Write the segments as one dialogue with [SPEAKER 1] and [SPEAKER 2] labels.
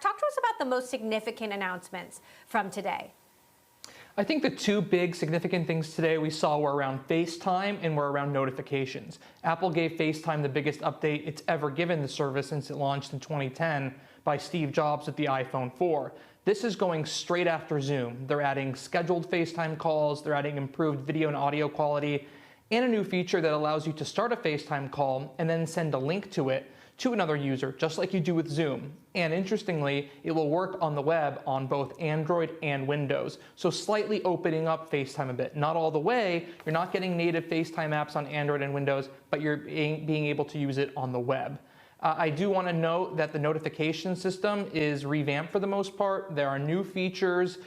[SPEAKER 1] Talk to us about the most significant announcements from today.
[SPEAKER 2] I think the two big significant things today we saw were around FaceTime and were around notifications. Apple gave FaceTime the biggest update it's ever given the service since it launched in 2010 by Steve Jobs with the iPhone 4. This is going straight after Zoom. They're adding scheduled FaceTime calls, they're adding improved video and audio quality, and a new feature that allows you to start a FaceTime call and then send a link to it to another user, just like you do with Zoom. And interestingly, it will work on the web on both Android and Windows. So slightly opening up FaceTime a bit. Not all the way, you're not getting native FaceTime apps on Android and Windows, but you're being able to use it on the web. I do want to note that the notification system is revamped for the most part. There are new features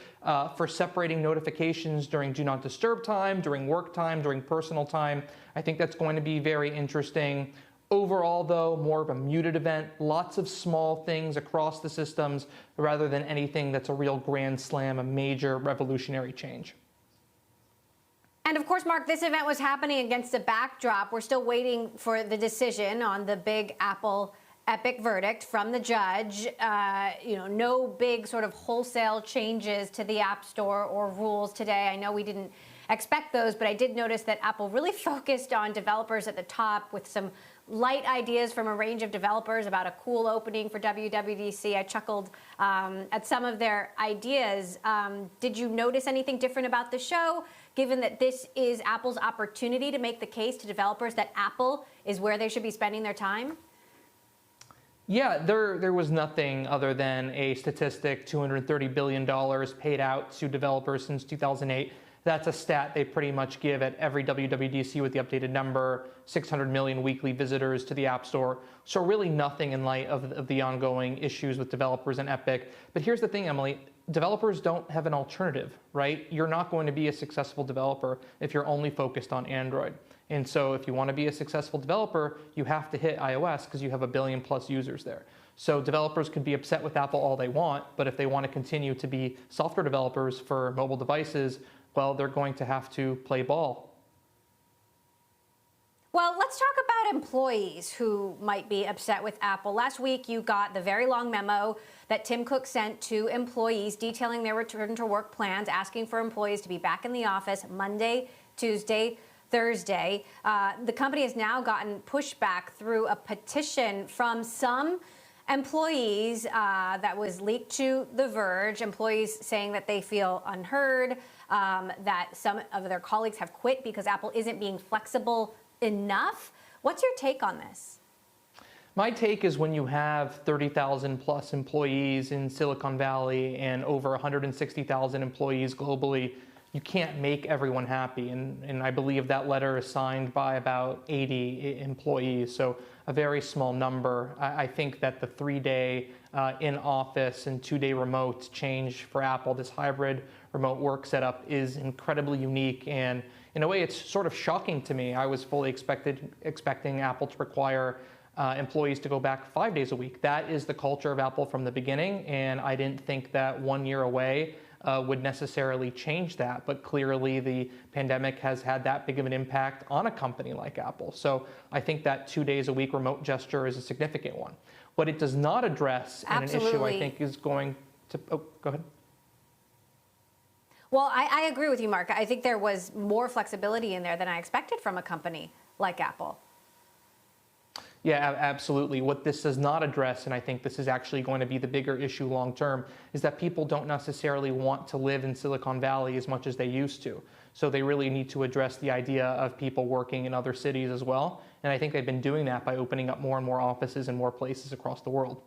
[SPEAKER 2] for separating notifications during Do Not Disturb time, during work time, during personal time. I think that's going to be very interesting. Overall, though, more of a muted event, lots of small things across the systems rather than anything that's a real grand slam, a major revolutionary change.
[SPEAKER 1] And of course, Mark, this event was happening against a backdrop. We're still waiting for the decision on the big Apple epic verdict from the judge. No big sort of wholesale changes to the App Store or rules today. I know we didn't expect those, but I did notice that Apple really focused on developers at the top with some light ideas from a range of developers about a cool opening for WWDC. I chuckled at some of their ideas. Did you notice anything different about the show, given that this is Apple's opportunity to make the case to developers that Apple is where they should be spending their time?
[SPEAKER 2] Yeah, there was nothing other than a statistic, $230 billion paid out to developers since 2008. That's a stat they pretty much give at every WWDC with the updated number, 600 million weekly visitors to the App Store. So really nothing in light of the ongoing issues with developers and Epic. But here's the thing, Emily, developers don't have an alternative, right? You're not going to be a successful developer if you're only focused on Android. And so if you want to be a successful developer, you have to hit iOS because you have 1 billion plus users there. So developers could be upset with Apple all they want, but if they want to continue to be software developers for mobile devices, well, they're going to have to play ball.
[SPEAKER 1] Well, let's talk about employees who might be upset with Apple. Last week, you got the very long memo that Tim Cook sent to employees detailing their return to work plans, asking for employees to be back in the office Monday, Tuesday, Thursday. The company has now gotten pushback through a petition from some employees that was leaked to The Verge, employees saying that they feel unheard, that some of their colleagues have quit because Apple isn't being flexible enough. What's your take on this?
[SPEAKER 2] My take is when you have 30,000 plus employees in Silicon Valley and over 160,000 employees globally, you can't make everyone happy. And I believe that letter is signed by about 80 employees, so a very small number. I think that the 3-day in-office and 2-day remote change for Apple, this hybrid remote work setup, is incredibly unique. And in a way, it's sort of shocking to me. I was fully expecting Apple to require employees to go back 5 days a week. That is the culture of Apple from the beginning, and I didn't think that 1 year away would necessarily change that, but clearly the pandemic has had that big of an impact on a company like Apple. So I think that 2 days a week remote gesture is a significant one. What it does not address, and an issue I think is going to, go ahead.
[SPEAKER 1] Well, I agree with you, Mark. I think there was more flexibility in there than I expected from a company like Apple.
[SPEAKER 2] Yeah, absolutely. What this does not address, and I think this is actually going to be the bigger issue long term, is that people don't necessarily want to live in Silicon Valley as much as they used to. So they really need to address the idea of people working in other cities as well. And I think they've been doing that by opening up more and more offices in more places across the world.